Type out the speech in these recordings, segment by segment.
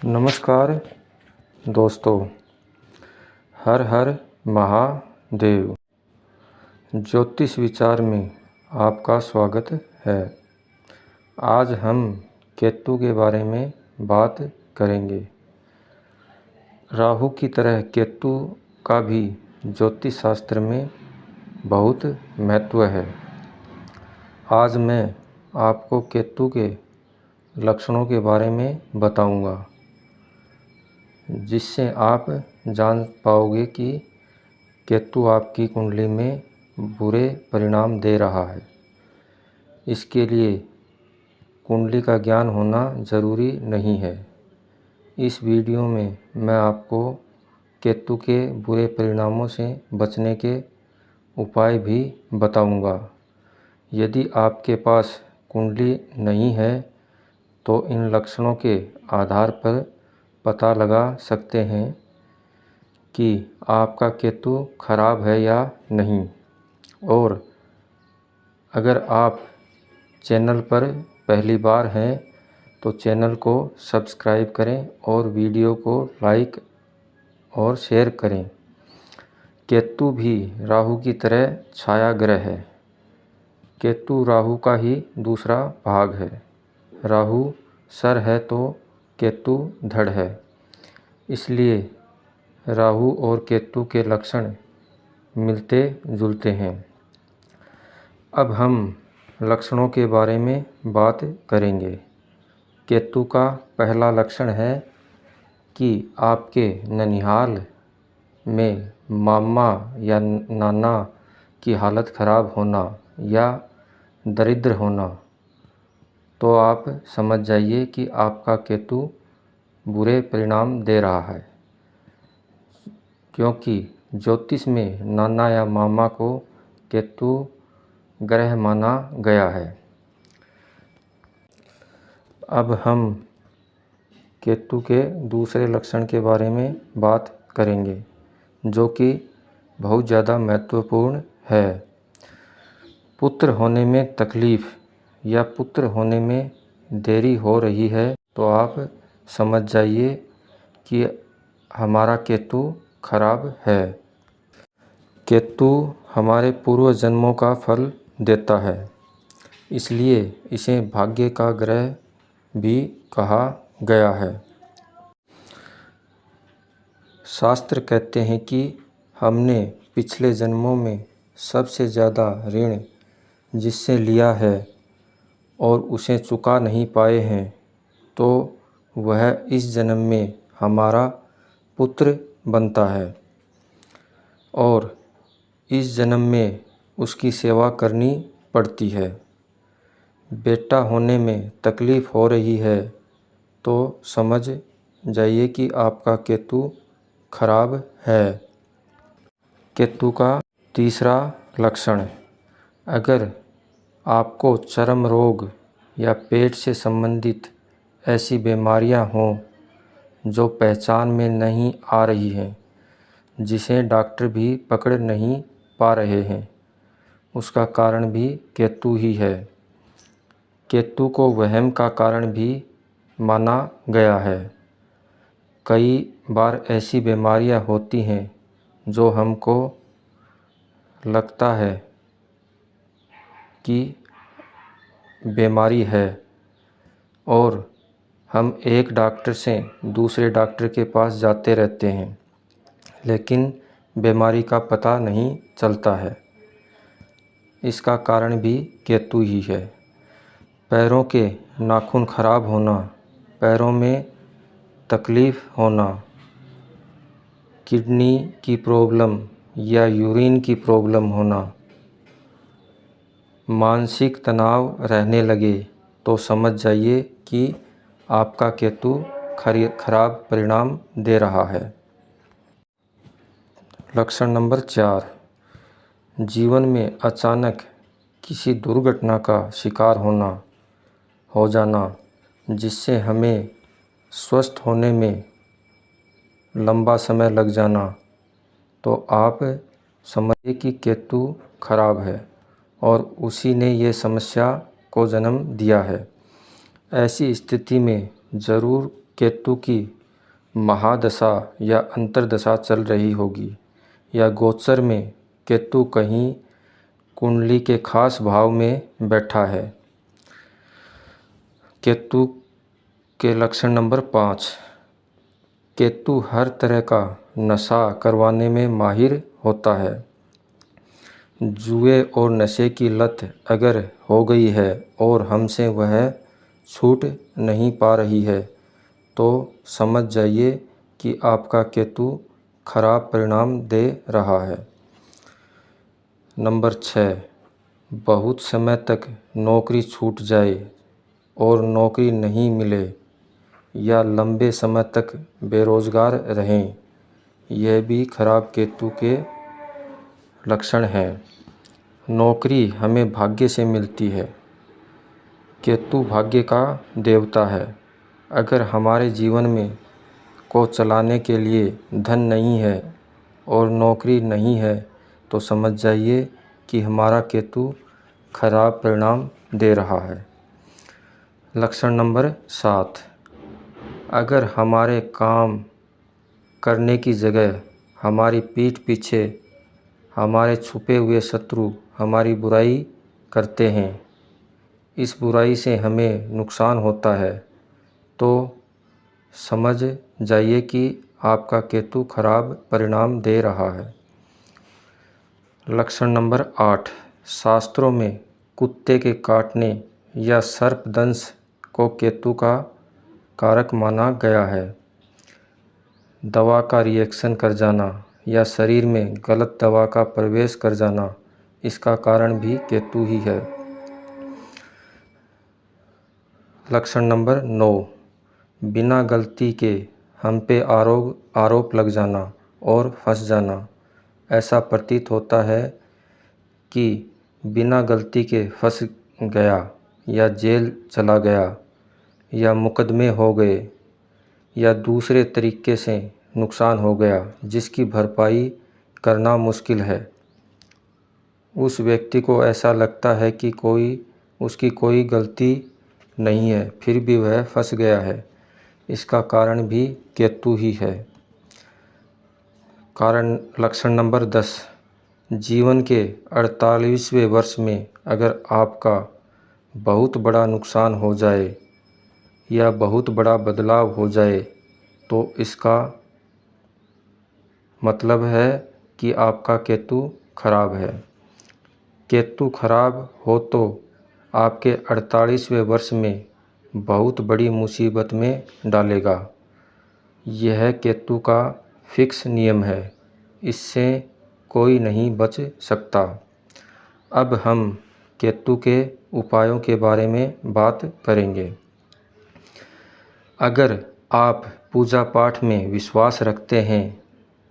नमस्कार दोस्तों, हर हर महादेव। ज्योतिष विचार में आपका स्वागत है। आज हम केतु के बारे में बात करेंगे। राहु की तरह केतु का भी ज्योतिष शास्त्र में बहुत महत्व है। आज मैं आपको केतु के लक्षणों के बारे में बताऊंगा, जिससे आप जान पाओगे कि केतु आपकी कुंडली में बुरे परिणाम दे रहा है। इसके लिए कुंडली का ज्ञान होना ज़रूरी नहीं है। इस वीडियो में मैं आपको केतु के बुरे परिणामों से बचने के उपाय भी बताऊंगा। यदि आपके पास कुंडली नहीं है तो इन लक्षणों के आधार पर पता लगा सकते हैं कि आपका केतु खराब है या नहीं। और अगर आप चैनल पर पहली बार हैं तो चैनल को सब्सक्राइब करें और वीडियो को लाइक और शेयर करें। केतु भी राहु की तरह छाया ग्रह है। केतु राहु का ही दूसरा भाग है। राहु सर है तो केतु धड़ है। इसलिए राहु और केतु के लक्षण मिलते जुलते हैं। अब हम लक्षणों के बारे में बात करेंगे। केतु का पहला लक्षण है कि आपके ननिहाल में मामा या नाना की हालत खराब होना या दरिद्र होना। तो आप समझ जाइए कि आपका केतु बुरे परिणाम दे रहा है, क्योंकि ज्योतिष में नाना या मामा को केतु ग्रह माना गया है। अब हम केतु के दूसरे लक्षण के बारे में बात करेंगे, जो कि बहुत ज़्यादा महत्वपूर्ण है। पुत्र होने में तकलीफ़ या पुत्र होने में देरी हो रही है तो आप समझ जाइए कि हमारा केतु खराब है। केतु हमारे पूर्व जन्मों का फल देता है, इसलिए इसे भाग्य का ग्रह भी कहा गया है। शास्त्र कहते हैं कि हमने पिछले जन्मों में सबसे ज़्यादा ऋण जिससे लिया है और उसे चुका नहीं पाए हैं, तो वह इस जन्म में हमारा पुत्र बनता है और इस जन्म में उसकी सेवा करनी पड़ती है। बेटा होने में तकलीफ़ हो रही है तो समझ जाइए कि आपका केतु खराब है। केतु का तीसरा लक्षण, अगर आपको चर्म रोग या पेट से संबंधित ऐसी बीमारियां हों जो पहचान में नहीं आ रही हैं, जिसे डॉक्टर भी पकड़ नहीं पा रहे हैं, उसका कारण भी केतु ही है। केतु को वहम का कारण भी माना गया है। कई बार ऐसी बीमारियां होती हैं जो हमको लगता है कि बीमारी है और हम एक डॉक्टर से दूसरे डॉक्टर के पास जाते रहते हैं, लेकिन बीमारी का पता नहीं चलता है। इसका कारण भी केतु ही है। पैरों के नाखून खराब होना, पैरों में तकलीफ़ होना, किडनी की प्रॉब्लम या यूरिन की प्रॉब्लम होना, मानसिक तनाव रहने लगे तो समझ जाइए कि आपका केतु खराब परिणाम दे रहा है। लक्षण नंबर 4, जीवन में अचानक किसी दुर्घटना का शिकार हो जाना, जिससे हमें स्वस्थ होने में लंबा समय लग जाना। तो आप समझिए कि केतु खराब है और उसी ने ये समस्या को जन्म दिया है। ऐसी स्थिति में ज़रूर केतु की महादशा या अंतर्दशा चल रही होगी या गोचर में केतु कहीं कुंडली के खास भाव में बैठा है। केतु के लक्षण नंबर 5। केतु हर तरह का नशा करवाने में माहिर होता है। जुए और नशे की लत अगर हो गई है और हमसे वह छूट नहीं पा रही है तो समझ जाइए कि आपका केतु खराब परिणाम दे रहा है। नंबर 6। बहुत समय तक नौकरी छूट जाए और नौकरी नहीं मिले या लंबे समय तक बेरोजगार रहें, यह भी खराब केतु के लक्षण हैं। नौकरी हमें भाग्य से मिलती है। केतु भाग्य का देवता है। अगर हमारे जीवन में को चलाने के लिए धन नहीं है और नौकरी नहीं है तो समझ जाइए कि हमारा केतु खराब परिणाम दे रहा है। लक्षण नंबर 7। अगर हमारे काम करने की जगह हमारी पीठ पीछे हमारे छुपे हुए शत्रु हमारी बुराई करते हैं, इस बुराई से हमें नुकसान होता है, तो समझ जाइए कि आपका केतु खराब परिणाम दे रहा है। लक्षण नंबर 8। शास्त्रों में कुत्ते के काटने या सर्पदंश को केतु का कारक माना गया है। दवा का रिएक्शन कर जाना या शरीर में गलत दवा का प्रवेश कर जाना, इसका कारण भी केतु ही है। लक्षण नंबर 9। बिना गलती के हम पे आरोप लग जाना और फंस जाना। ऐसा प्रतीत होता है कि बिना गलती के फंस गया या जेल चला गया या मुकदमे हो गए या दूसरे तरीके से नुकसान हो गया जिसकी भरपाई करना मुश्किल है। उस व्यक्ति को ऐसा लगता है कि उसकी कोई गलती नहीं है, फिर भी वह फंस गया है। इसका कारण भी केतु ही है। कारण लक्षण नंबर 10। जीवन के 48वें वर्ष में अगर आपका बहुत बड़ा नुकसान हो जाए या बहुत बड़ा बदलाव हो जाए तो इसका मतलब है कि आपका केतु खराब है। केतु खराब हो तो आपके 48वें वर्ष में बहुत बड़ी मुसीबत में डालेगा। यह केतु का फिक्स नियम है, इससे कोई नहीं बच सकता। अब हम केतु के उपायों के बारे में बात करेंगे। अगर आप पूजा पाठ में विश्वास रखते हैं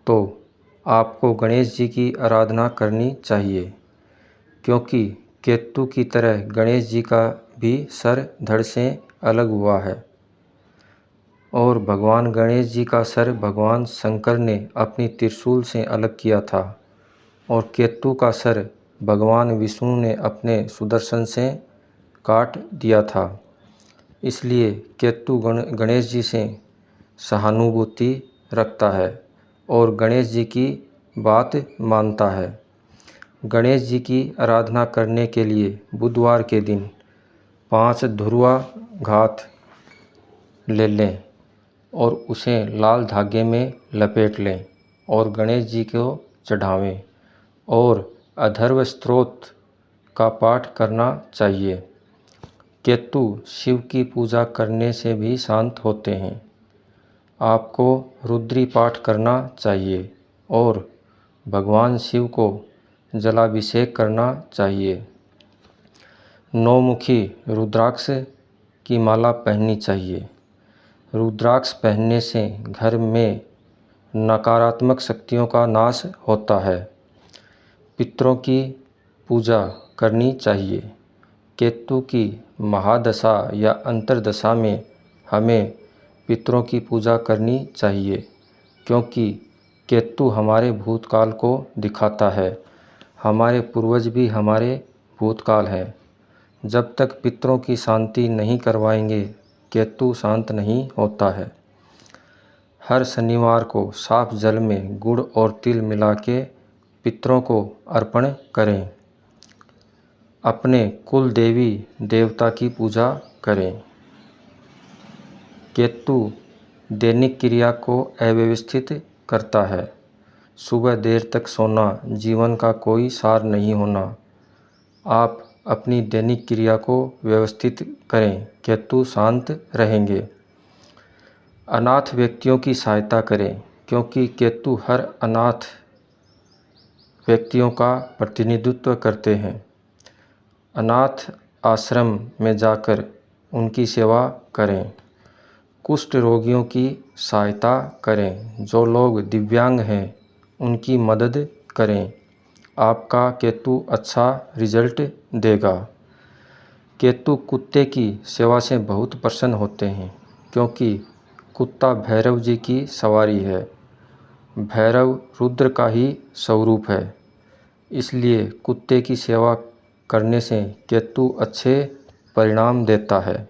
तो आपको गणेश जी की आराधना करनी चाहिए, क्योंकि केतु की तरह गणेश जी का भी सर धड़ से अलग हुआ है और भगवान गणेश जी का सर भगवान शंकर ने अपनी त्रिशूल से अलग किया था और केतु का सर भगवान विष्णु ने अपने सुदर्शन से काट दिया था। इसलिए केतु गणेश जी से सहानुभूति रखता है और गणेश जी की बात मानता है। गणेश जी की आराधना करने के लिए बुधवार के दिन 5 धुरवा घात ले लें और उसे लाल धागे में लपेट लें और गणेश जी को चढ़ावें और अथर्व स्तोत्र का पाठ करना चाहिए। केतु शिव की पूजा करने से भी शांत होते हैं। आपको रुद्री पाठ करना चाहिए और भगवान शिव को जलाभिषेक करना चाहिए। 9 मुखी रुद्राक्ष की माला पहननी चाहिए। रुद्राक्ष पहनने से घर में नकारात्मक शक्तियों का नाश होता है। पितरों की पूजा करनी चाहिए। केतु की महादशा या अंतर्दशा में हमें पितरों की पूजा करनी चाहिए, क्योंकि केतु हमारे भूतकाल को दिखाता है। हमारे पूर्वज भी हमारे भूतकाल हैं। जब तक पितरों की शांति नहीं करवाएंगे, केतु शांत नहीं होता है। हर शनिवार को साफ जल में गुड़ और तिल मिला के पितरों को अर्पण करें। अपने कुल देवी देवता की पूजा करें। केतु दैनिक क्रिया को अव्यवस्थित करता है। सुबह देर तक सोना जीवन का कोई सार नहीं होना। आप अपनी दैनिक क्रिया को व्यवस्थित करें, केतु शांत रहेंगे। अनाथ व्यक्तियों की सहायता करें, क्योंकि केतु हर अनाथ व्यक्तियों का प्रतिनिधित्व करते हैं। अनाथ आश्रम में जाकर उनकी सेवा करें। कुष्ठ रोगियों की सहायता करें। जो लोग दिव्यांग हैं उनकी मदद करें। आपका केतु अच्छा रिजल्ट देगा। केतु कुत्ते की सेवा से बहुत प्रसन्न होते हैं, क्योंकि कुत्ता भैरव जी की सवारी है। भैरव रुद्र का ही स्वरूप है, इसलिए कुत्ते की सेवा करने से केतु अच्छे परिणाम देता है।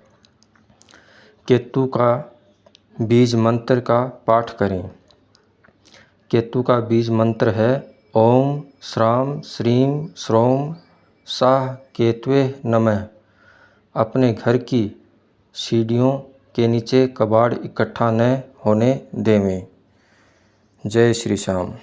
केतु का बीज मंत्र का पाठ करें। केतु का बीज मंत्र है ओम श्राम श्रीं श्रौम साह केतवे नमः। अपने घर की सीढ़ियों के नीचे कबाड़ इकट्ठा न होने देवें। जय श्री श्याम।